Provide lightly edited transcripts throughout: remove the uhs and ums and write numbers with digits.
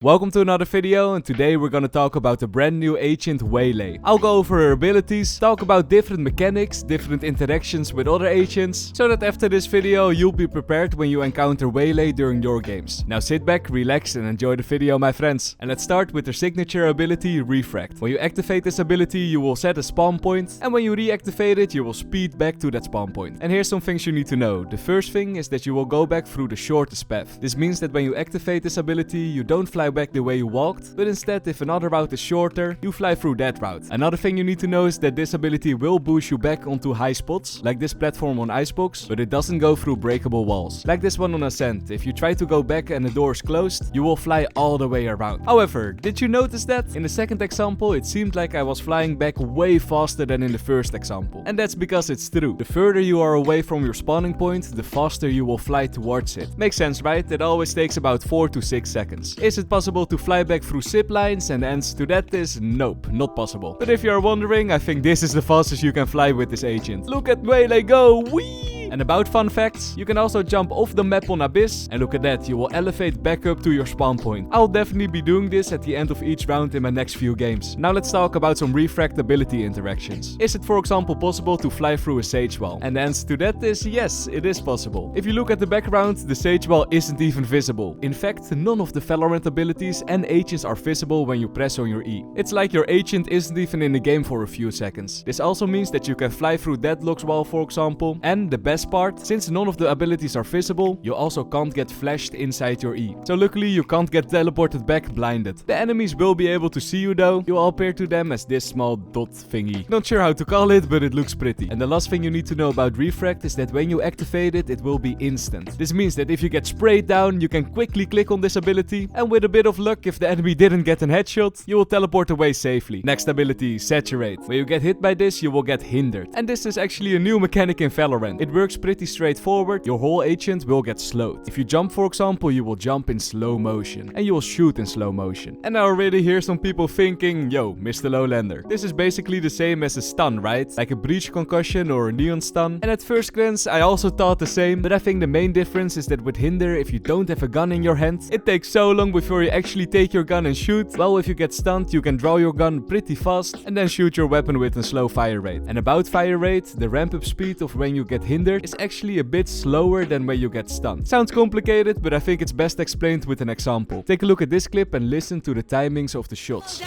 Welcome to another video, and today we're gonna talk about the brand new agent Waylay. I'll go over her abilities, talk about different mechanics, different interactions with other agents, so that after this video you'll be prepared when you encounter Waylay during your games. Now sit back, relax and enjoy the video, my friends. And let's start with her signature ability, Refract. When you activate this ability you will set a spawn point, and when you reactivate it you will speed back to that spawn point. And here's some things you need to know. The first thing is that you will go back through the shortest path. This means that when you activate this ability you don't fly back the way you walked, but instead if another route is shorter, you fly through that route. Another thing you need to know is that this ability will boost you back onto high spots, like this platform on Icebox, but it doesn't go through breakable walls. Like this one on Ascent, if you try to go back and the door is closed, you will fly all the way around. However, did you notice that? In the second example, it seemed like I was flying back way faster than in the first example. And that's because it's true. The further you are away from your spawning point, the faster you will fly towards it. Makes sense, right? It always takes about 4 to 6 seconds. Is it possible to fly back through zip lines? And the answer to that is nope, not possible. But if you are wondering, I think this is the fastest you can fly with this agent. Look at Waylay go! Whee! And about fun facts, you can also jump off the map on Abyss, and look at that, you will elevate back up to your spawn point. I'll definitely be doing this at the end of each round in my next few games. Now let's talk about some refract ability interactions. Is it for example possible to fly through a sage wall? And the answer to that is yes, it is possible. If you look at the background, the sage wall isn't even visible. In fact, none of the Valorant abilities and agents are visible when you press on your E. It's like your agent isn't even in the game for a few seconds. This also means that you can fly through Deadlock's wall, for example, and the best part, since none of the abilities are visible, you also can't get flashed inside your E. So luckily you can't get teleported back blinded. The enemies will be able to see you though. You will appear to them as this small dot thingy. Not sure how to call it, but it looks pretty. And the last thing you need to know about Refract is that when you activate it, it will be instant. This means that if you get sprayed down, you can quickly click on this ability, and with a bit of luck, if the enemy didn't get an headshot, you will teleport away safely. Next ability, Saturate. When you get hit by this, you will get hindered. And this is actually a new mechanic in Valorant. It works pretty straightforward. Your whole agent will get slowed. If you jump, for example, you will jump in slow motion, and you will shoot in slow motion. And I already hear some people thinking, yo, Mr. Lowlander, this is basically the same as a stun, right? Like a breach concussion or a neon stun. And at first glance, I also thought the same, but I think the main difference is that with hinder, if you don't have a gun in your hand, it takes so long before you actually take your gun and shoot. Well, if you get stunned, you can draw your gun pretty fast and then shoot your weapon with a slow fire rate. And about fire rate, the ramp up speed of when you get hindered is actually a bit slower than when you get stunned. Sounds complicated, but I think it's best explained with an example. Take a look at this clip and listen to the timings of the shots.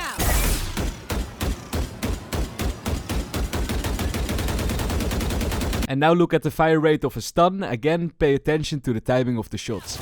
And now look at the fire rate of a stun. Again, pay attention to the timing of the shots.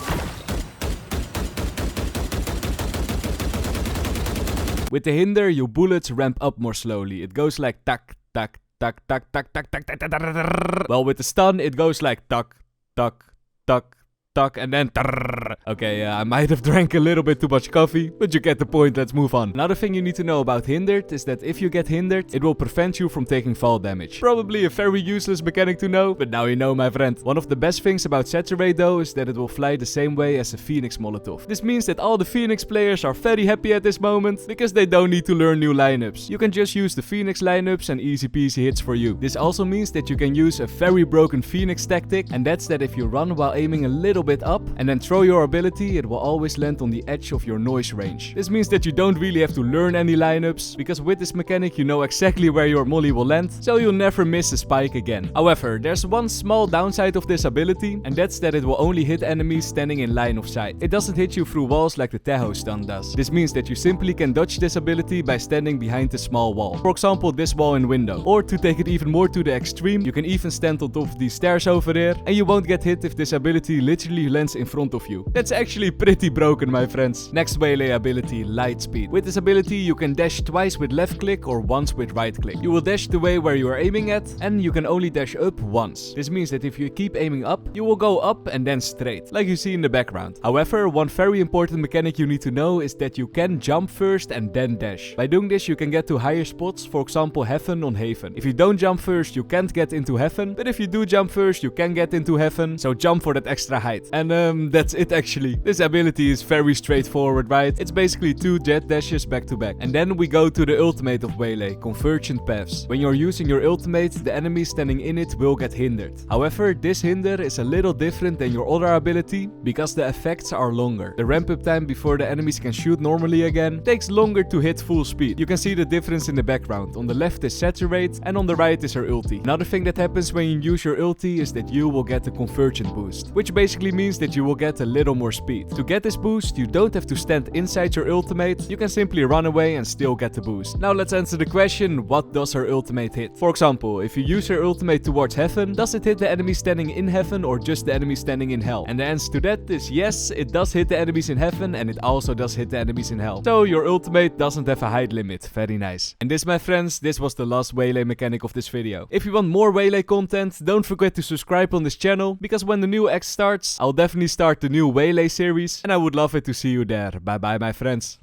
With the hinder, your bullets ramp up more slowly. It goes like tak, tak, tak, tak, tak, tak, tak, tak, tak, tak, tak. Well, with the stun, it goes like tak, tak, tak, tak, and then tarrr. Okay, I might have drank a little bit too much coffee, but you get the point, let's move on. Another thing you need to know about hindered is that if you get hindered, it will prevent you from taking fall damage. Probably a very useless mechanic to know, but now you know, my friend. One of the best things about Saturate though is that it will fly the same way as a Phoenix Molotov. This means that all the Phoenix players are very happy at this moment, because they don't need to learn new lineups. You can just use the Phoenix lineups and easy peasy hits for you. This also means that you can use a very broken Phoenix tactic, and that's that if you run while aiming a little bit up and then throw your ability, it will always land on the edge of your noise range. This means that you don't really have to learn any lineups, because with this mechanic you know exactly where your molly will land, so you'll never miss a spike again. However, there's one small downside of this ability, and that's that it will only hit enemies standing in line of sight. It doesn't hit you through walls like the Tahoe stun does. This means that you simply can dodge this ability by standing behind a small wall. For example, this wall in window. Or to take it even more to the extreme, you can even stand on top of these stairs over there, and you won't get hit if this ability literally lands in front of you. That's actually pretty broken, my friends. Next Waylay ability, Light Speed. With this ability you can dash twice with left click or once with right click. You will dash the way where you are aiming at, and you can only dash up once. This means that if you keep aiming up, you will go up and then straight, like you see in the background. However, one very important mechanic you need to know is that you can jump first and then dash. By doing this you can get to higher spots, for example Heaven on Haven. If you don't jump first, you can't get into Heaven, but if you do jump first, you can get into Heaven, so jump for that extra height. right. And that's it actually. This ability is very straightforward, right? It's basically 2 jet dashes back to back. And then we go to the ultimate of Waylay, Convergent Paths. When you're using your ultimate, the enemies standing in it will get hindered. However, this hinder is a little different than your other ability because the effects are longer. The ramp up time before the enemies can shoot normally again takes longer to hit full speed. You can see the difference in the background. On the left is Saturate and on the right is her ulti. Another thing that happens when you use your ulti is that you will get a Convergent boost, which basically means that you will get a little more speed. To get this boost, you don't have to stand inside your ultimate, you can simply run away and still get the boost. Now let's answer the question, what does her ultimate hit? For example, if you use her ultimate towards heaven, does it hit the enemy standing in heaven or just the enemy standing in hell? And the answer to that is yes, it does hit the enemies in heaven and it also does hit the enemies in hell. So your ultimate doesn't have a height limit. Very nice. And this, my friends, this was the last Waylay mechanic of this video. If you want more Waylay content, don't forget to subscribe on this channel, because when the new X starts, I'll definitely start the new Waylay series and I would love it to see you there. Bye bye, my friends.